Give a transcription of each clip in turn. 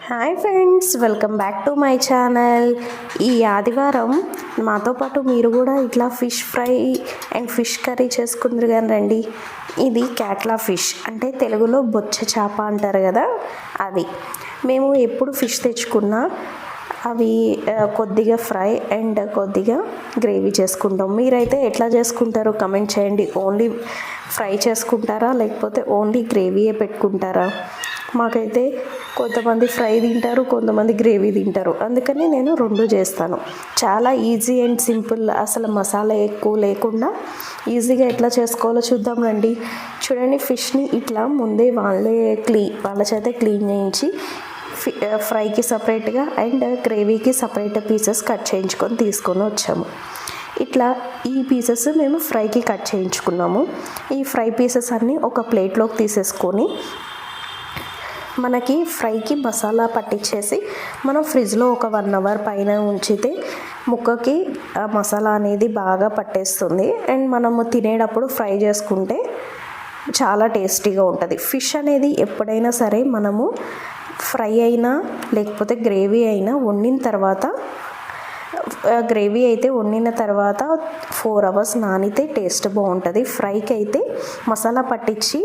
Hi friends, welcome back to my channel. ఈ ఆదివారం మాతో పాటు మీరు కూడా ఇట్లా fish fry and fish curry చేసుకుందరు కానీ రండి. ఇది క్యాట్లా ఫిష్ అంటే తెలుగులో బొచ్చ చేప అంటారు కదా, అది. మేము ఎప్పుడు ఫిష్ తెచ్చుకున్నా అవి కొద్దిగా ఫ్రై అండ్ కొద్దిగా గ్రేవీ చేసుకుంటాం. మీరైతే ఎట్లా చేసుకుంటారో కమెంట్ చేయండి. ఓన్లీ ఫ్రై చేసుకుంటారా లేకపోతే ఓన్లీ గ్రేవీయే పెట్టుకుంటారా? మాకైతే కొంతమంది ఫ్రై తింటారు, కొంతమంది గ్రేవీ తింటారు. అందుకని నేను రెండు చేస్తాను. చాలా ఈజీ అండ్ సింపుల్, అసలు మసాలా ఎక్కువ లేకుండా ఈజీగా ఎట్లా చేసుకోవాలో చూద్దాం రండి. చూడండి, ఫిష్ని ఇట్లా ముందే వాళ్ళ చేత క్లీన్ చేయించి ఫ్రైకి సపరేట్గా అండ్ గ్రేవీకి సపరేట్ పీసెస్ కట్ చేయించుకొని తీసుకొని వచ్చాము. ఇట్లా ఈ పీసెస్ మేము ఫ్రైకి కట్ చేయించుకున్నాము. ఈ ఫ్రై పీసెస్ అన్నీ ఒక ప్లేట్లోకి తీసేసుకొని మనకి ఫ్రైకి మసాలా పట్టించేసి మనం ఫ్రిడ్జ్లో ఒక 1 అవర్ పైన ఉంచితే ముక్కకి మసాలా అనేది బాగా పట్టేస్తుంది. అండ్ మనము తినేటప్పుడు ఫ్రై చేసుకుంటే చాలా టేస్టీగా ఉంటుంది. ఫిష్ అనేది ఎప్పుడైనా సరే మనము ఫ్రై అయినా లేకపోతే గ్రేవీ అయినా వండిన తర్వాత, గ్రేవీ అయితే వండిన తర్వాత 4 అవర్స్ నానితే టేస్ట్ బాగుంటుంది. ఫ్రైకి అయితే మసాలా పట్టించి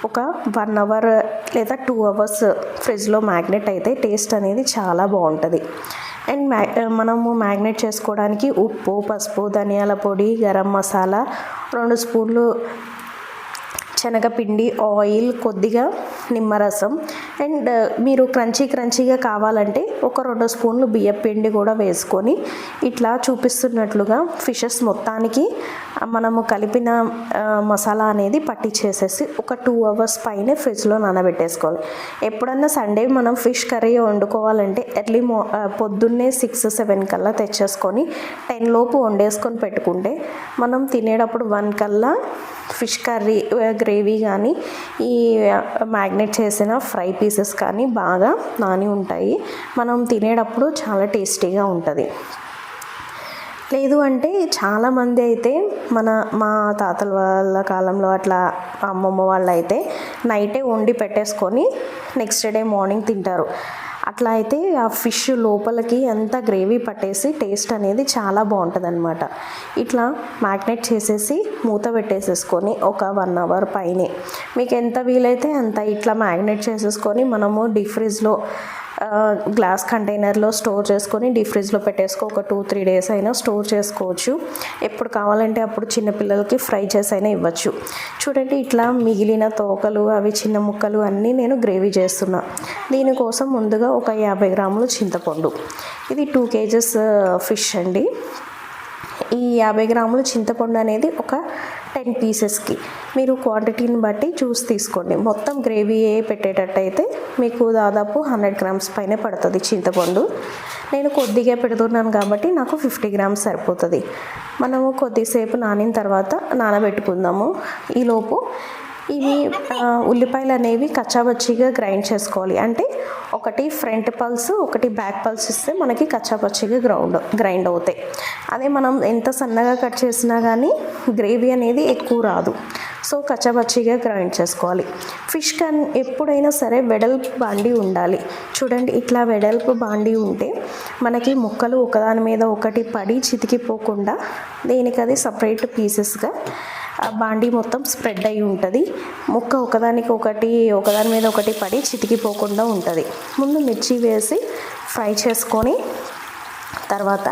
ఒక 1 అవర్ లేదా 2 అవర్స్ ఫ్రిడ్జ్లో మ్యాగ్నెట్ అయితే టేస్ట్ అనేది చాలా బాగుంటుంది. అండ్ మనము మ్యాగ్నెట్ చేసుకోవడానికి ఉప్పు, పసుపు, ధనియాల పొడి, గరం మసాలా, 2 స్పూన్లు శనగపిండి, ఆయిల్, కొద్దిగా నిమ్మరసం, అండ్ మీరు క్రంచీగా కావాలంటే ఒక 2 స్పూన్లు బియ్యం పిండి కూడా వేసుకొని ఇట్లా చూపిస్తున్నట్లుగా ఫిషెస్ మొత్తానికి మనము కలిపిన మసాలా అనేది పట్టించేసేసి ఒక 2 అవర్స్ పైన ఫ్రిడ్జ్లో నానబెట్టేసుకోవాలి. ఎప్పుడన్నా సండే మనం ఫిష్ కర్రీ వండుకోవాలంటే పొద్దున్నే 6-7 కల్లా తెచ్చేసుకొని 10 లోపు వండేసుకొని పెట్టుకుంటే మనం తినేటప్పుడు 1 కల్లా ఫిష్ కర్రీ గ్రేవీ కానీ ఈ మ్యాగ్నేట్ చేసిన ఫ్రై పీసెస్ కానీ బాగా నాని ఉంటాయి. మనం తినేటప్పుడు చాలా టేస్టీగా ఉంటుంది. లేదు అంటే చాలామంది అయితే మా తాతల వాళ్ళ కాలంలో అట్లా అమ్మమ్మ వాళ్ళు అయితే నైటే వండి పెట్టేసుకొని నెక్స్ట్ డే మార్నింగ్ తింటారు. అట్లా అయితే ఆ ఫిష్ లోపలికి అంత గ్రేవీ పట్టేసి టేస్ట్ అనేది చాలా బాగుంటుంది అనమాట. ఇట్లా మ్యాగ్నేట్ చేసేసి మూత పెట్టేసేసుకొని ఒక 1 అవర్ పైనే మీకు ఎంత వీలైతే అంత ఇట్లా మ్యాగ్నేట్ చేసేసుకొని మనము డీప్ ఫ్రిడ్జ్లో గ్లాస్ కంటైనర్లో స్టోర్ చేసుకొని డీప్ ఫ్రిడ్జ్లో పెట్టేసుకో. ఒక 2-3 డేస్ అయినా స్టోర్ చేసుకోవచ్చు. ఎప్పుడు కావాలంటే అప్పుడు చిన్నపిల్లలకి ఫ్రై చేసి అయినా ఇవ్వచ్చు. చూడండి, ఇట్లా మిగిలిన తోకలు అవి చిన్న ముక్కలు అన్నీ నేను గ్రేవీ చేస్తున్నా. దీనికోసం ముందుగా ఒక 50 గ్రాములు చింతపండు, ఇది 2 kgs ఫిష్ అండి. ఈ 50 గ్రాములు చింతపండు అనేది ఒక 10 పీసెస్కి మీరు క్వాంటిటీని బట్టి చూసి తీసుకోండి. మొత్తం గ్రేవీ పెట్టేటట్టయితే మీకు దాదాపు 100 గ్రామ్స్ పైన పడుతుంది చింతపండు. నేను కొద్దిగా పెడుతున్నాను కాబట్టి నాకు 50 గ్రామ్స్ సరిపోతుంది. మనము కొద్దిసేపు నానిన తర్వాత నానబెట్టుకుందాము. ఈలోపు ఇవి ఉల్లిపాయలు అనేవి కచ్చాపచ్చిగా గ్రైండ్ చేసుకోవాలి. అంటే ఒకటి ఫ్రంట్ పల్స్, ఒకటి బ్యాక్ పల్స్ ఇస్తే మనకి కచ్చాపచ్చిగా గ్రైండ్ అవుతాయి. అదే మనం ఎంత సన్నగా కట్ చేసినా కానీ గ్రేవీ అనేది ఎక్కువ రాదు. సో కచ్చాపచ్చిగా గ్రైండ్ చేసుకోవాలి. ఫిష్ ఎప్పుడైనా సరే వెడల్పు బాండీ ఉండాలి. చూడండి, ఇట్లా వెడల్పు బాండీ ఉంటే మనకి ముక్కలు ఒకదాని మీద ఒకటి పడి చితికిపోకుండా దేనికది సపరేట్ పీసెస్గా బాండీ మొత్తం స్ప్రెడ్ అయి ఉంటుంది. ముక్క ఒకదాని మీద ఒకటి పడి చితికిపోకుండా ఉంటుంది. ముందు మిర్చి వేసి ఫ్రై చేసుకొని తర్వాత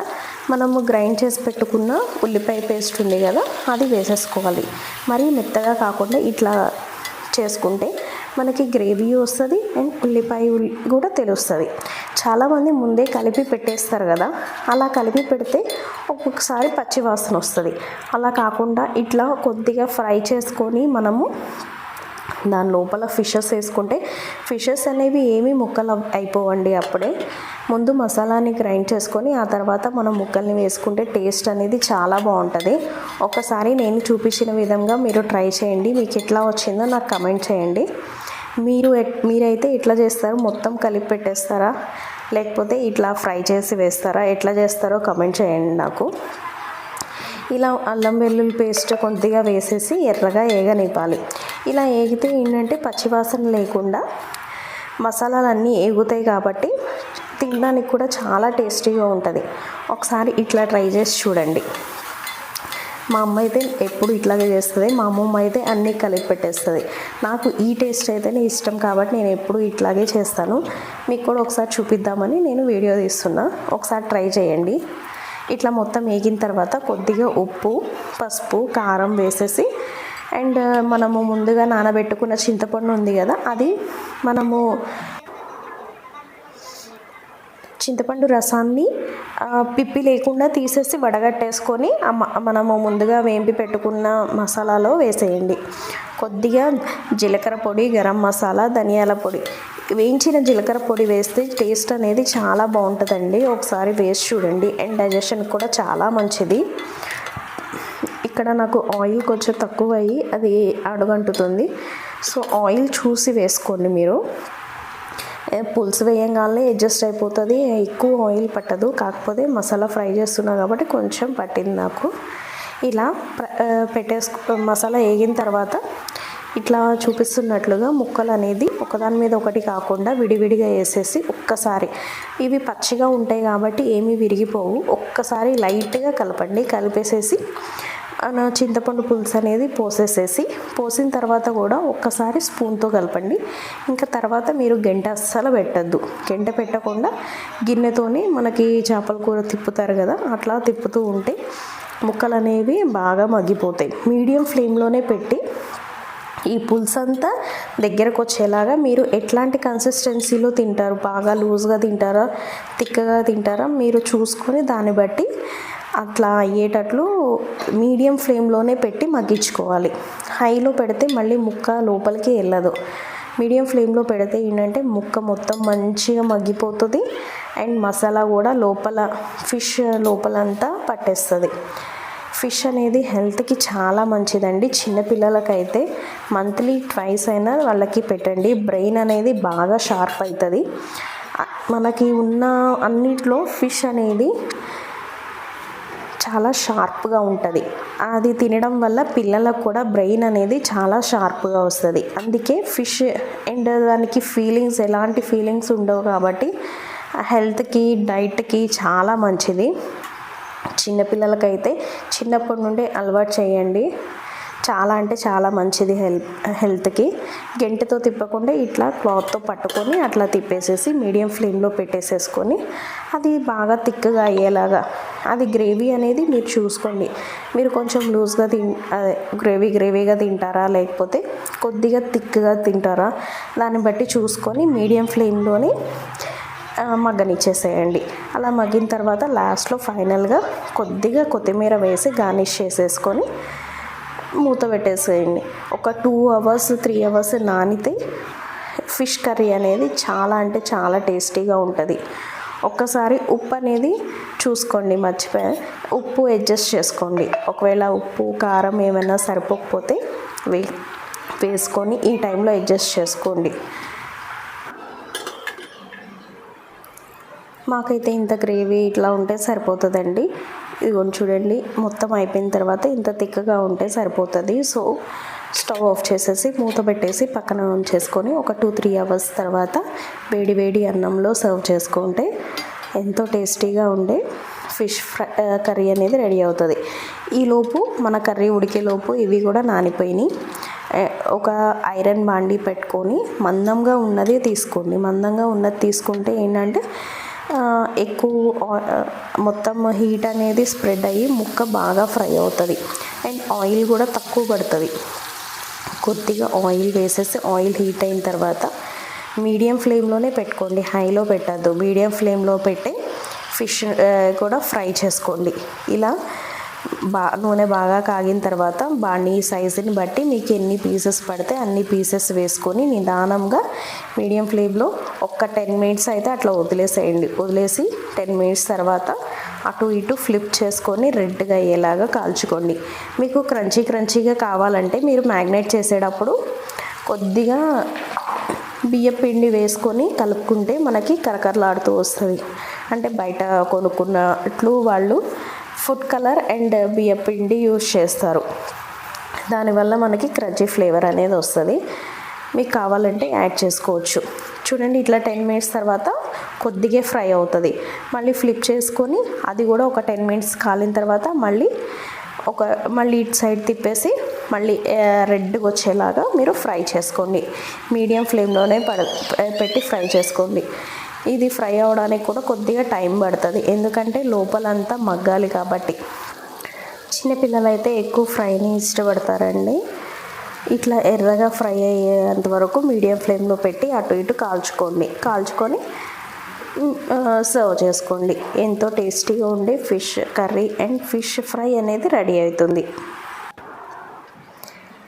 మనము గ్రైండ్ చేసి పెట్టుకున్న ఉల్లిపాయ పేస్ట్ ఉంది కదా, అది వేసేసుకోవాలి. మరీ మెత్తగా కాకుండా ఇట్లా చేసుకుంటే మనకి గ్రేవీ వస్తుంది అండ్ ఉల్లిపాయ కూడా తెలుస్తుంది. చాలామంది ముందే కలిపి పెట్టేస్తారు కదా, అలా కలిపి పెడితే ఒక్కొక్కసారి పచ్చి వాసన వస్తుంది. అలా కాకుండా ఇట్లా కొద్దిగా ఫ్రై చేసుకొని మనము దాని లోపల ఫిషెస్ వేసుకుంటే ఫిషెస్ అనేవి ఏమీ ముక్కలు అయిపోవండి. అప్పుడే ముందు మసాలాని గ్రైండ్ చేసుకొని ఆ తర్వాత మనం ముక్కల్ని వేసుకుంటే టేస్ట్ అనేది చాలా బాగుంటుంది. ఒకసారి నేను చూపించిన విధంగా మీరు ట్రై చేయండి. మీకు ఎట్లా వచ్చిందో నాకు కమెంట్ చేయండి. మీరైతే ఎట్లా చేస్తారు? మొత్తం కలిపి పెట్టేస్తారా లేకపోతే ఇట్లా ఫ్రై చేసి వేస్తారా? ఎట్లా చేస్తారో కమెంట్ చేయండి నాకు. ఇలా అల్లం వెల్లుల్లి పేస్ట్ కొద్దిగా వేసేసి ఎర్రగా ఏగనివ్వాలి. ఇలా ఏగితే ఏంటంటే పచ్చివాసన లేకుండా మసాలాలన్నీ ఏగుతాయి కాబట్టి తినడానికి కూడా చాలా టేస్టీగా ఉంటుంది. ఒకసారి ఇట్లా ట్రై చేసి చూడండి. మా అమ్మ అయితే ఎప్పుడు ఇట్లాగే చేస్తుంది, మా అమ్మమ్మ అయితే అన్నీ కలిపి పెట్టేస్తుంది. నాకు ఈ టేస్ట్ అయితేనే ఇష్టం కాబట్టి నేను ఎప్పుడు ఇట్లాగే చేస్తాను. మీకు కూడా ఒకసారి చూపిద్దామని నేను వీడియో తీస్తున్నా, ఒకసారి ట్రై చేయండి. ఇట్లా మొత్తం వేగిన తర్వాత కొద్దిగా ఉప్పు, పసుపు, కారం వేసేసి అండ్ మనము ముందుగా నానబెట్టుకున్న చింతపండు ఉంది కదా, అది మనము చింతపండు రసాన్ని పిప్పి లేకుండా తీసేసి వడగట్టేసుకొని మనము ముందుగా వేంపి పెట్టుకున్న మసాలాలో వేసేయండి. కొద్దిగా జీలకర్ర పొడి, గరం మసాలా, ధనియాల పొడి, వేయించిన జీలకర్ర పొడి వేస్తే టేస్ట్ అనేది చాలా బాగుంటుందండి. ఒకసారి వేసి చూడండి. అండ్ డైజెషన్ కూడా చాలా మంచిది. ఇక్కడ నాకు ఆయిల్ కొంచెం తక్కువ అయ్యి అది అడుగంటుతుంది. సో ఆయిల్ చూసి వేసుకోండి. మీరు పులుసు వేయంగానే అడ్జస్ట్ అయిపోతుంది, ఎక్కువ ఆయిల్ పట్టదు. కాకపోతే మసాలా ఫ్రై చేస్తున్నా కాబట్టి కొంచెం పట్టింది నాకు. ఇలా మసాలా వేగిన తర్వాత ఇట్లా చూపిస్తున్నట్లుగా ముక్కలు అనేది ఒకదాని మీద ఒకటి కాకుండా విడివిడిగా వేసేసి ఒక్కసారి, ఇవి పచ్చిగా ఉంటాయి కాబట్టి ఏమీ విరిగిపోవు, ఒక్కసారి లైట్గా కలపండి. కలిపేసేసి చింతపండు పులుసు అనేది పోసిన తర్వాత కూడా ఒక్కసారి స్పూన్తో కలపండి. ఇంకా తర్వాత మీరు గంట అస్సలు పెట్టద్దు. గంట పెట్టకుండా గిన్నెతోని మనకి చేపల కూర తిప్పుతారు కదా, అట్లా తిప్పుతూ ఉంటే ముక్కలు అనేవి బాగా మగ్గిపోతాయి. మీడియం ఫ్లేమ్లోనే పెట్టి ఈ పులుసు అంతా దగ్గరకు వచ్చేలాగా మీరు ఎట్లాంటి కన్సిస్టెన్సీలో తింటారు, బాగా లూజ్గా తింటారా, తిక్కగా తింటారా, మీరు చూసుకొని దాన్ని బట్టి అట్లా అయ్యేటట్లు మీడియం ఫ్లేమ్లోనే పెట్టి మగ్గించుకోవాలి. హైలో పెడితే మళ్ళీ ముక్క లోపలికి వెళ్ళదు. మీడియం ఫ్లేమ్లో పెడితే ఏంటంటే ముక్క మొత్తం మంచిగా మగ్గిపోతుంది అండ్ మసాలా కూడా లోపల ఫిష్ లోపలంతా పట్టేస్తుంది. ఫిష్ అనేది హెల్త్కి చాలా మంచిదండి. చిన్నపిల్లలకైతే మంత్లీ ట్వైస్ అయినా వాళ్ళకి పెట్టండి. బ్రెయిన్ అనేది బాగా షార్ప్ అవుతుంది. మనకి ఉన్న అన్నిట్లో ఫిష్ అనేది చాలా షార్ప్గా ఉంటుంది. అది తినడం వల్ల పిల్లలకు కూడా బ్రెయిన్ అనేది చాలా షార్ప్గా వస్తుంది. అందుకే ఫిష్ అండ్ దానికి ఎలాంటి ఫీలింగ్స్ ఉండవు కాబట్టి హెల్త్కి, డైట్కి చాలా మంచిది. చిన్నపిల్లలకైతే చిన్నప్పటి నుండే అలవాటు చేయండి. చాలా అంటే చాలా మంచిది హెల్త్కి. గంటెతో తిప్పకుండా ఇట్లా క్లాత్తో పట్టుకొని అట్లా తిప్పేసేసి మీడియం ఫ్లేమ్లో పెట్టేసేసుకొని అది బాగా థిక్గా అయ్యేలాగా, అది గ్రేవీ అనేది మీరు చూసుకోండి. మీరు కొంచెం లూజ్గా గ్రేవీగా తింటారా లేకపోతే కొద్దిగా థిక్గా తింటారా, దాన్ని బట్టి చూసుకొని మీడియం ఫ్లేమ్లోని మగ్గనిచ్చేసేయండి. అలా మగ్గిన తర్వాత లాస్ట్లో ఫైనల్గా కొద్దిగా కొత్తిమీర వేసి గార్నిష్ చేసేసుకొని మూత పెట్టేసేయండి. ఒక 2 అవర్స్ 3 అవర్స్ నానితే ఫిష్ కర్రీ అనేది చాలా అంటే చాలా టేస్టీగా ఉంటుంది. ఒక్కసారి ఉప్పు అనేది చూసుకోండి, మర్చిపోయా, ఉప్పు అడ్జస్ట్ చేసుకోండి. ఒకవేళ ఉప్పు కారం ఏమైనా సరిపోకపోతే వేసుకొని ఈ టైంలో అడ్జస్ట్ చేసుకోండి. మాకైతే ఇంత గ్రేవీ ఇట్లా ఉంటే సరిపోతుందండి. ఇదిగోండి చూడండి, మొత్తం అయిపోయిన తర్వాత ఇంత థిక్గా ఉంటే సరిపోతుంది. సో స్టవ్ ఆఫ్ చేసేసి మూత పెట్టేసి పక్కన ఉంచేసుకొని ఒక 2-3 అవర్స్ తర్వాత వేడి అన్నంలో సర్వ్ చేసుకుంటే ఎంతో టేస్టీగా ఉండే ఫిష్ కర్రీ అనేది రెడీ అవుతుంది. ఈలోపు మన కర్రీ ఉడికేలోపు ఇవి కూడా నానిపోయినాయి. ఒక ఐరన్ బాండీ పెట్టుకొని మందంగా ఉన్నది తీసుకోండి. మందంగా ఉన్నది తీసుకుంటే ఏంటంటే ఎక్కువ మొత్తం హీట్ అనేది స్ప్రెడ్ అయ్యి ముక్క బాగా ఫ్రై అవుతుంది అండ్ ఆయిల్ కూడా తక్కువ పడుతుంది. కొద్దిగా ఆయిల్ వేసేసి ఆయిల్ హీట్ అయిన తర్వాత మీడియం ఫ్లేమ్లోనే పెట్టుకోండి, హైలో పెట్టద్దు. మీడియం ఫ్లేమ్లో పెట్టి ఫిష్ కూడా ఫ్రై చేసుకోండి. ఇలా నూనె బాగా కాగిన తర్వాత బాండీ సైజుని బట్టి మీకు ఎన్ని పీసెస్ పడితే అన్ని పీసెస్ వేసుకొని నిదానంగా మీడియం ఫ్లేమ్లో ఒక్క 10 మినిట్స్ అయితే అట్లా వదిలేసి 10 మినిట్స్ తర్వాత అటు ఇటు ఫ్లిప్ చేసుకొని రెడ్గా అయ్యేలాగా కాల్చుకోండి. మీకు క్రంచీగా కావాలంటే మీరు మ్యాగ్నేట్ చేసేటప్పుడు కొద్దిగా బియ్యం పిండి వేసుకొని కలుపుకుంటే మనకి కరకరలాడుతూ వస్తుంది. అంటే బయట కొనుక్కున్నట్లు వాళ్ళు ఫుడ్ కలర్ అండ్ బియ్యం పిండి యూజ్ చేస్తారు. దానివల్ల మనకి క్రంచీ ఫ్లేవర్ అనేది వస్తుంది. మీకు కావాలంటే యాడ్ చేసుకోవచ్చు. చూడండి ఇట్లా 10 మినిట్స్ తర్వాత కొద్దిగా ఫ్రై అవుతుంది. మళ్ళీ ఫ్లిప్ చేసుకొని అది కూడా ఒక 10 మినిట్స్ కాలిన తర్వాత మళ్ళీ ఇటు సైడ్ తిప్పేసి మళ్ళీ రెడ్గా వచ్చేలాగా మీరు ఫ్రై చేసుకోండి. మీడియం ఫ్లేమ్లోనే పెట్టి ఫ్రై చేసుకోండి. ఇది ఫ్రై అవ్వడానికి కూడా కొద్దిగా టైం పడుతుంది, ఎందుకంటే లోపలంతా మగ్గాలి కాబట్టి. చిన్నపిల్లలైతే ఎక్కువ ఫ్రైని ఇష్టపడతారండి. ఇట్లా ఎర్రగా ఫ్రై అయ్యేంత వరకు మీడియం ఫ్లేమ్లో పెట్టి అటు ఇటు కాల్చుకొని సర్వ్ చేసుకోండి. ఎంతో టేస్టీగా ఉండే fish curry and fish fry అనేది రెడీ అవుతుంది.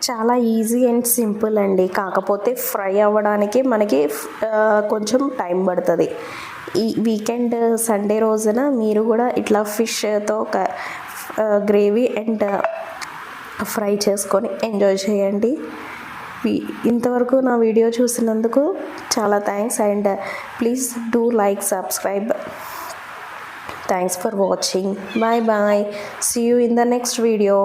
చాలా ఈజీ అండ్ సింపుల్ అండి, కాకపోతే ఫ్రై అవ్వడానికి మనకి కొంచెం టైం పడుతుంది. ఈ వీకెండ్ సండే రోజున మీరు కూడా ఇట్లా ఫిష్తో గ్రేవీ అండ్ ఫ్రై చేసుకొని ఎంజాయ్ చేయండి. ఇంతవరకు నా వీడియో చూసినందుకు చాలా thanks and please do like, subscribe. Thanks for watching. Bye. See you in the next video.